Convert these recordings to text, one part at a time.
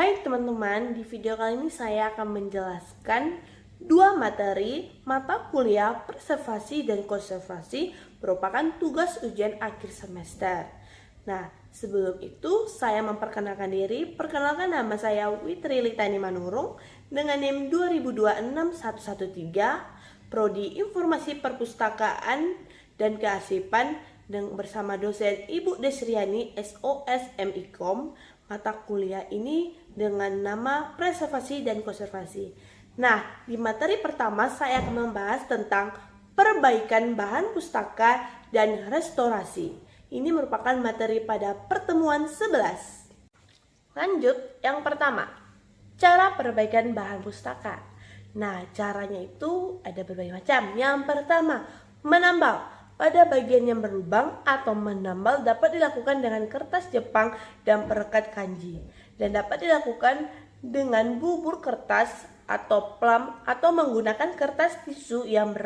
Hai teman-teman, di video kali ini saya akan menjelaskan dua materi mata kuliah preservasi dan konservasi merupakan tugas ujian akhir semester. Nah, sebelum itu saya memperkenalkan diri. Perkenalkan, nama saya Witri Litani Manurung dengan NIM 20261113, Prodi Informasi Perpustakaan dan Kearsipan, dan bersama dosen Ibu Desriani SOS MIKOM. Mata kuliah ini dengan nama preservasi dan konservasi. Nah, di materi pertama saya akan membahas tentang perbaikan bahan pustaka dan restorasi. Ini merupakan materi pada pertemuan 11. Lanjut, yang pertama, cara perbaikan bahan pustaka. Nah, caranya itu ada berbagai macam. Yang pertama, menambal. Pada bagian yang berlubang atau menambal dapat dilakukan dengan kertas Jepang dan perekat kanji, dan dapat dilakukan dengan bubur kertas atau plam atau menggunakan kertas tisu yang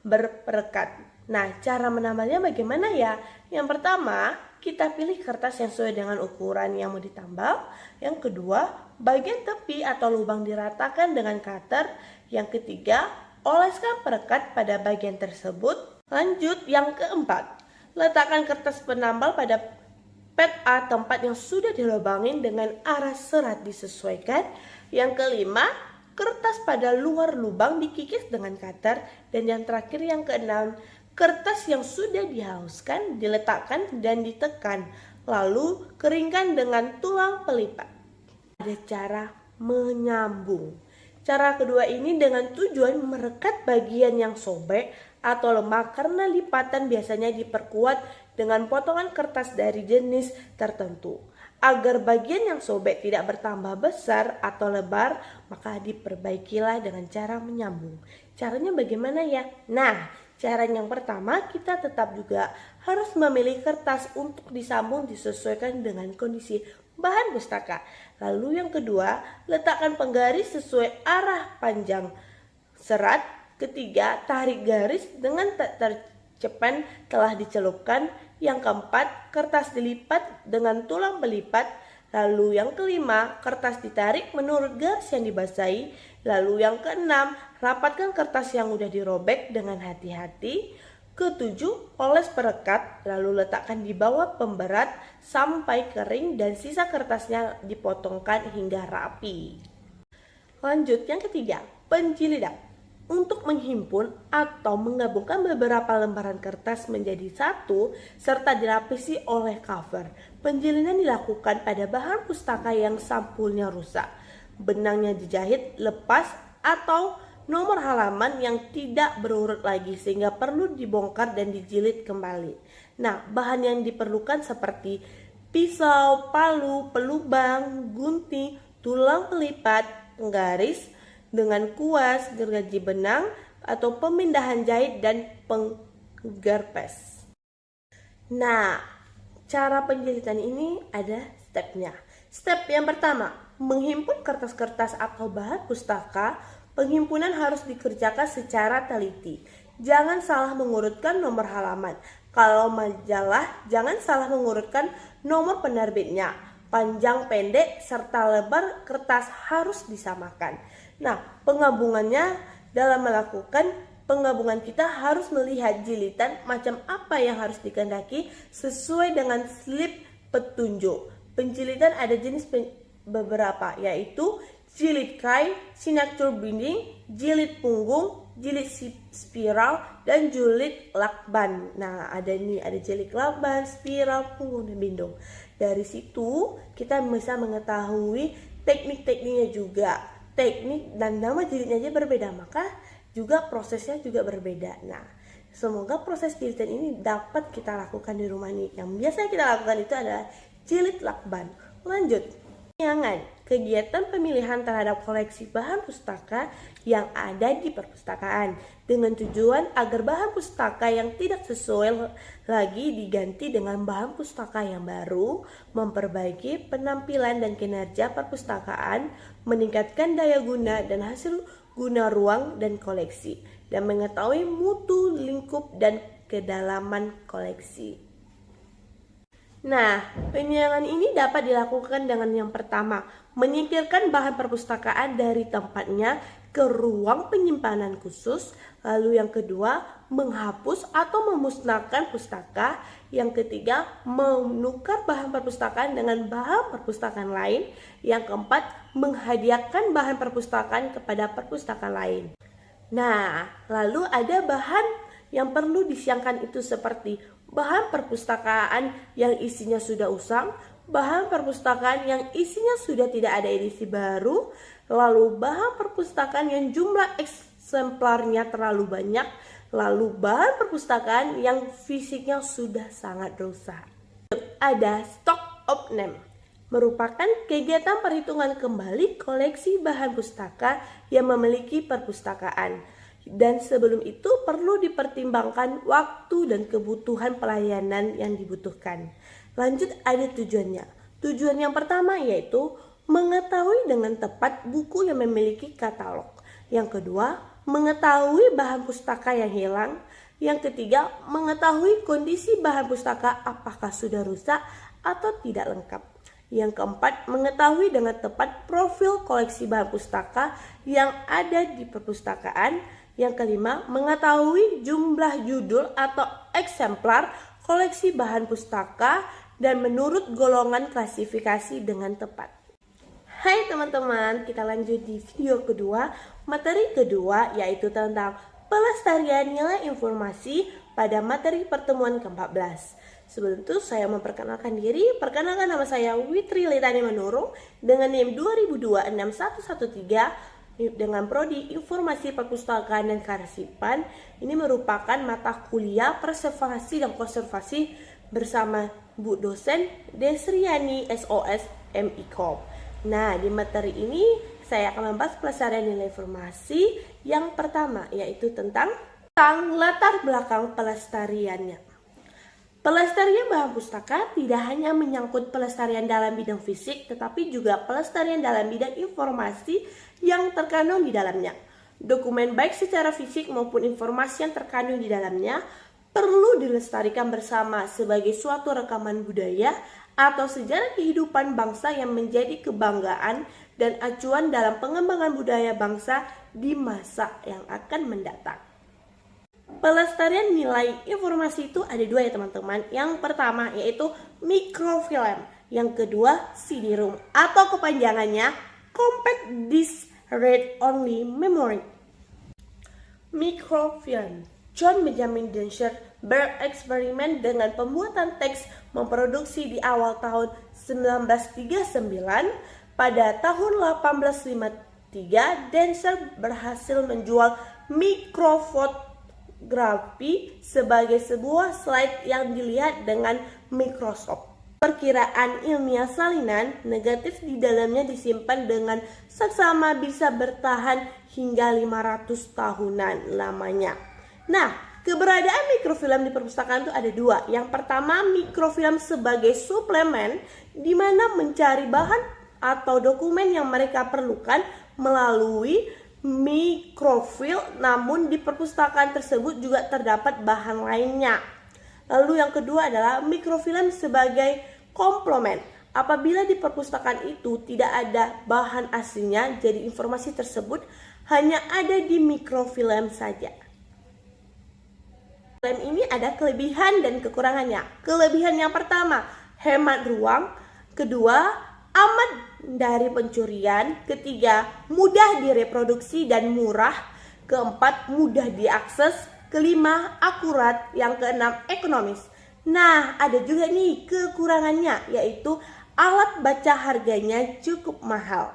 berperekat. Nah, cara menambalnya bagaimana ya? Yang pertama, kita pilih kertas yang sesuai dengan ukuran yang mau ditambal. Yang kedua, bagian tepi atau lubang diratakan dengan cutter. Yang ketiga, oleskan perekat pada bagian tersebut. Lanjut, yang keempat, letakkan kertas penambal pada pad A tempat yang sudah dilubangin dengan arah serat disesuaikan. Yang kelima, kertas pada luar lubang dikikis dengan cutter. Dan yang terakhir, yang keenam, kertas yang sudah dihaluskan diletakkan dan ditekan, lalu keringkan dengan tulang pelipat. Ada cara menyambung. Cara kedua ini dengan tujuan merekat bagian yang sobek atau lemah, karena lipatan biasanya diperkuat dengan potongan kertas dari jenis tertentu. Agar bagian yang sobek tidak bertambah besar atau lebar, maka diperbaikilah dengan cara menyambung. Caranya bagaimana ya? Nah, cara yang pertama, kita tetap juga harus memilih kertas untuk disambung disesuaikan dengan kondisi bahan pustaka. Lalu yang kedua, letakkan penggaris sesuai arah panjang serat. Ketiga, tarik garis dengan tercepen telah dicelupkan. Yang keempat, kertas dilipat dengan tulang pelipat. Lalu yang kelima, kertas ditarik menurut garis yang dibasahi. Lalu yang keenam, rapatkan kertas yang sudah dirobek dengan hati-hati. Ketujuh, oles perekat, lalu letakkan di bawah pemberat sampai kering dan sisa kertasnya dipotongkan hingga rapi. Lanjut, yang ketiga, penjilidan. Untuk menghimpun atau menggabungkan beberapa lembaran kertas menjadi satu serta dilapisi oleh cover. Penjilidan dilakukan pada bahan pustaka yang sampulnya rusak, benangnya dijahit lepas, atau nomor halaman yang tidak berurut lagi sehingga perlu dibongkar dan dijilid kembali. Nah, bahan yang diperlukan seperti pisau, palu, pelubang, gunting, tulang pelipat, penggaris dengan kuas, gergaji benang, atau pemindahan jahit dan penggerpes. Nah, cara penjilitan ini ada stepnya. Step yang pertama, menghimpun kertas-kertas atau bahan pustaka. Penghimpunan harus dikerjakan secara teliti. Jangan salah mengurutkan nomor halaman. Kalau majalah, jangan salah mengurutkan nomor penerbitnya. Panjang, pendek, serta lebar kertas harus disamakan. Nah, penggabungannya, dalam melakukan penggabungan kita harus melihat jilitan macam apa yang harus dikehendaki sesuai dengan slip petunjuk. Penjilitan ada jenis beberapa, yaitu jilid kain, signature binding, jilid punggung, jilid spiral, dan jilid lakban. Nah, ada jilid lakban, spiral, punggung, dan bindung. Dari situ kita bisa mengetahui teknik-tekniknya juga. Teknik dan nama jilidnya aja berbeda, maka juga prosesnya juga berbeda. Nah, semoga proses jilidan ini dapat kita lakukan di rumah nih. Yang biasa kita lakukan itu adalah jilid lakban. Lanjut, kegiatan pemilihan terhadap koleksi bahan pustaka yang ada di perpustakaan dengan tujuan agar bahan pustaka yang tidak sesuai lagi diganti dengan bahan pustaka yang baru, memperbaiki penampilan dan kinerja perpustakaan, meningkatkan daya guna dan hasil guna ruang dan koleksi, dan mengetahui mutu, lingkup, dan kedalaman koleksi. Nah, penyiangan ini dapat dilakukan dengan yang pertama, menyingkirkan bahan perpustakaan dari tempatnya ke ruang penyimpanan khusus. Lalu yang kedua, menghapus atau memusnahkan pustaka. Yang ketiga, menukar bahan perpustakaan dengan bahan perpustakaan lain. Yang keempat, menghadiahkan bahan perpustakaan kepada perpustakaan lain. Nah, lalu ada bahan yang perlu disiangkan itu seperti bahan perpustakaan yang isinya sudah usang, bahan perpustakaan yang isinya sudah tidak ada edisi baru, lalu bahan perpustakaan yang jumlah eksemplarnya terlalu banyak, lalu bahan perpustakaan yang fisiknya sudah sangat rusak. Ada stock of name, merupakan kegiatan perhitungan kembali koleksi bahan pustaka yang memiliki perpustakaan. Dan sebelum itu perlu dipertimbangkan waktu dan kebutuhan pelayanan yang dibutuhkan. Lanjut, ada tujuannya. Tujuan yang pertama yaitu mengetahui dengan tepat buku yang memiliki katalog. Yang kedua, mengetahui bahan pustaka yang hilang. Yang ketiga, mengetahui kondisi bahan pustaka apakah sudah rusak atau tidak lengkap. Yang keempat, mengetahui dengan tepat profil koleksi bahan pustaka yang ada di perpustakaan. Yang kelima, mengetahui jumlah judul atau eksemplar koleksi bahan pustaka dan menurut golongan klasifikasi dengan tepat. Hai teman-teman, kita lanjut di video kedua. Materi kedua yaitu tentang pelestarian nilai informasi pada materi pertemuan ke-14. Sebelum itu saya memperkenalkan diri. Perkenalkan, nama saya Witri Litani Manurung dengan NIM 2002-6113 dengan prodi Informasi Perpustakaan dan Kearsipan. Ini merupakan mata kuliah preservasi dan konservasi bersama Bu dosen Desriani SOS MIKOM. Nah, di materi ini saya akan membahas pelestarian nilai informasi. Yang pertama yaitu tentang latar belakang pelestariannya. Pelestarian bahan pustaka tidak hanya menyangkut pelestarian dalam bidang fisik, tetapi juga pelestarian dalam bidang informasi yang terkandung di dalamnya. Dokumen baik secara fisik maupun informasi yang terkandung di dalamnya perlu dilestarikan bersama sebagai suatu rekaman budaya atau sejarah kehidupan bangsa yang menjadi kebanggaan dan acuan dalam pengembangan budaya bangsa di masa yang akan mendatang. Pelestarian nilai informasi itu ada dua ya teman-teman. Yang pertama yaitu mikrofilm, yang kedua CD-ROM atau kepanjangannya Compact Disc Read Only Memory. Mikrofilm. John Benjamin Denser bereksperimen dengan pembuatan teks memproduksi di awal tahun 1939. Pada tahun 1853 Denser berhasil menjual mikrofotografi sebagai sebuah slide yang dilihat dengan mikroskop. Perkiraan ilmiah salinan negatif di dalamnya disimpan dengan seksama bisa bertahan hingga 500 tahunan lamanya. Nah, keberadaan mikrofilm di perpustakaan itu ada dua. Yang pertama, mikrofilm sebagai suplemen di mana mencari bahan atau dokumen yang mereka perlukan melalui mikrofilm, namun di perpustakaan tersebut juga terdapat bahan lainnya. Lalu yang kedua adalah mikrofilm sebagai komplement. Apabila di perpustakaan itu tidak ada bahan aslinya, jadi informasi tersebut hanya ada di mikrofilm saja. Film ini ada kelebihan dan kekurangannya. Kelebihan yang pertama, hemat ruang. Kedua, aman dari pencurian. Ketiga, mudah direproduksi dan murah. Keempat, mudah diakses. Kelima, akurat. Yang keenam, ekonomis. Nah, ada juga nih kekurangannya, yaitu alat baca harganya cukup mahal.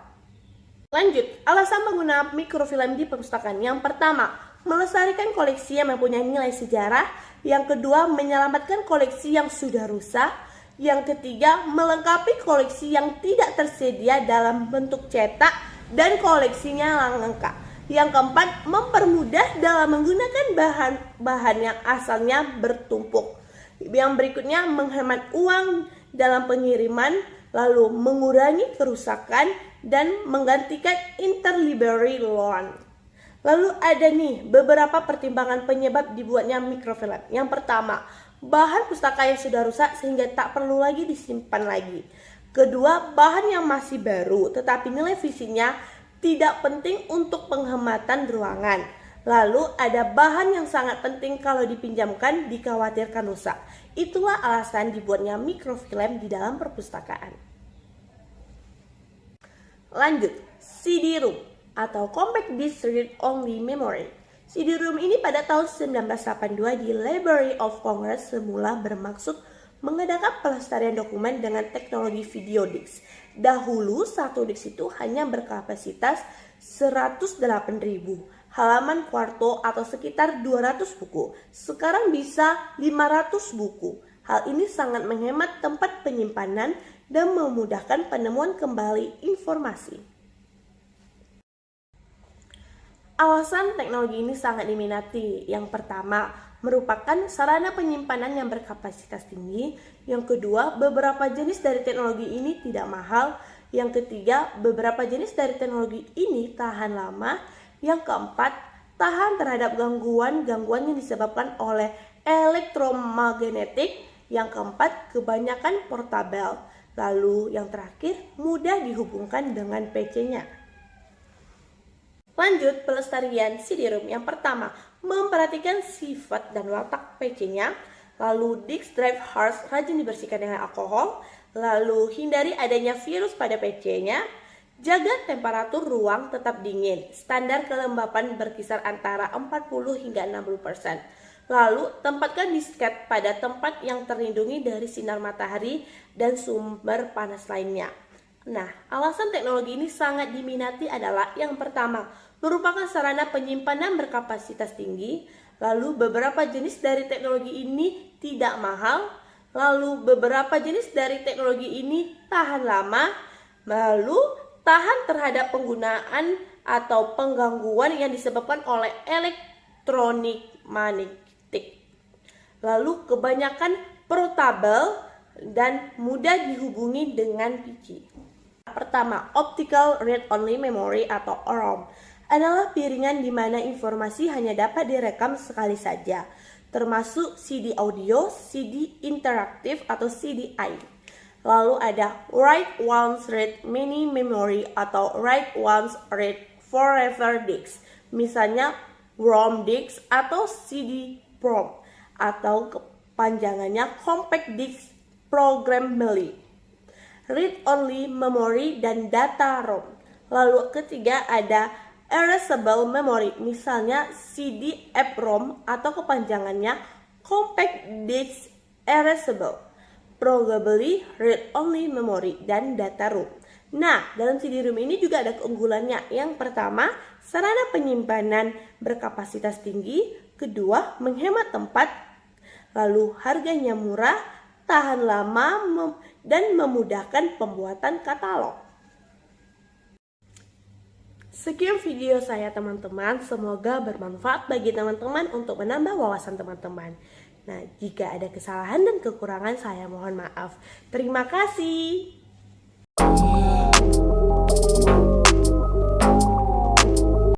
Lanjut, alasan menggunakan mikrofilm di perpustakaan. Yang pertama, melestarikan koleksi yang mempunyai nilai sejarah. Yang kedua, menyelamatkan koleksi yang sudah rusak. Yang ketiga, melengkapi koleksi yang tidak tersedia dalam bentuk cetak dan koleksinya langka. Yang keempat, mempermudah dalam menggunakan bahan-bahan yang asalnya bertumpuk. Yang berikutnya, menghemat uang dalam pengiriman, lalu mengurangi kerusakan dan menggantikan interlibrary loan. Lalu ada nih beberapa pertimbangan penyebab dibuatnya mikrofilm. Yang pertama, bahan pustaka yang sudah rusak sehingga tak perlu lagi disimpan lagi. Kedua, bahan yang masih baru tetapi nilai visinya tidak penting untuk penghematan ruangan. Lalu ada bahan yang sangat penting kalau dipinjamkan dikhawatirkan rusak. Itulah alasan dibuatnya mikrofilm di dalam perpustakaan. Lanjut, CD-ROM atau Compact Disc Read Only Memory. CD-ROM ini pada tahun 1982 di Library of Congress semula bermaksud mengadakan pelestarian dokumen dengan teknologi video disc. Dahulu satu disc itu hanya berkapasitas 108.000 halaman kuarto atau sekitar 200 buku. Sekarang bisa 500 buku. Hal ini sangat menghemat tempat penyimpanan dan memudahkan penemuan kembali informasi. Alasan teknologi ini sangat diminati. Yang pertama, merupakan sarana penyimpanan yang berkapasitas tinggi. Yang kedua, beberapa jenis dari teknologi ini tidak mahal. Yang ketiga, beberapa jenis dari teknologi ini tahan lama. Yang keempat, tahan terhadap gangguan yang disebabkan oleh elektromagnetik. Yang keempat, kebanyakan portabel. Lalu yang terakhir, mudah dihubungkan dengan PC-nya. Lanjut, pelestarian CD-ROM. Yang pertama, memperhatikan sifat dan watak PC-nya. Lalu disk drive harus rajin dibersihkan dengan alkohol. Lalu hindari adanya virus pada PC-nya. Jaga temperatur ruang tetap dingin. Standar kelembapan berkisar antara 40 hingga 60%. Lalu tempatkan disket pada tempat yang terlindungi dari sinar matahari dan sumber panas lainnya. Nah, alasan teknologi ini sangat diminati adalah yang pertama, merupakan sarana penyimpanan berkapasitas tinggi. Lalu beberapa jenis dari teknologi ini tidak mahal. Lalu beberapa jenis dari teknologi ini tahan lama. Lalu tahan terhadap penggunaan atau penggangguan yang disebabkan oleh elektronik magnetik. Lalu kebanyakan portable dan mudah dihubungi dengan PC. Pertama, Optical Read Only Memory atau OROM adalah piringan di mana informasi hanya dapat direkam sekali saja, termasuk CD audio, CD interaktif atau CDI. Lalu ada Write Once Read Mini Memory atau Write Once Read Forever Disc. Misalnya ROM Disc atau CD-ROM atau kepanjangannya Compact Disc Programmable. Read Only Memory dan Data ROM. Lalu ketiga ada Erasable Memory, misalnya CD-EPROM atau kepanjangannya Compact Disc Erasable. Programmable, Read Only Memory, dan Data ROM. Nah, dalam CD-ROM ini juga ada keunggulannya. Yang pertama, sarana penyimpanan berkapasitas tinggi. Kedua, menghemat tempat. Lalu harganya murah, tahan lama, dan memudahkan pembuatan katalog. Sekian video saya teman-teman, semoga bermanfaat bagi teman-teman untuk menambah wawasan teman-teman. Nah, jika ada kesalahan dan kekurangan saya mohon maaf. Terima kasih.